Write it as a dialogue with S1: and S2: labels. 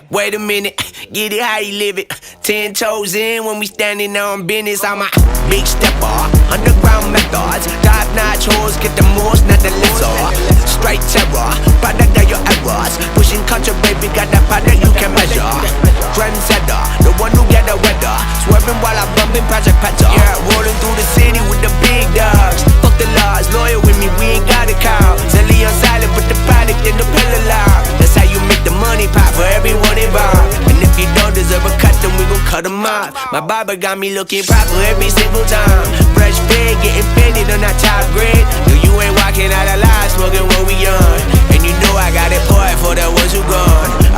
S1: Wait a minute, get it how you live it. 10 toes in when we standing on business. I'm a big stepper, underground methods. Top notch hoes, get the most, not the lesser. Straight terror, product of your errors. Pushing culture, baby, got that product you can measure. Trendsetter, the one who get the weather. Swerving while I'm bumping Project Petter. Yeah, rolling through the city with the big dogs. Fuck the laws, loyal with me, we ain't got a cow. Zelly on silent, put the product in the pillar loud. That's how you make the money pop for everyone involved. And if you don't deserve a cut, then we gon' cut them off. My barber got me looking proper every single time. Fresh fade, getting fitted on that top grade. No, you ain't walking out alive, smoking what we on. And you know I got it poured for the ones who gone.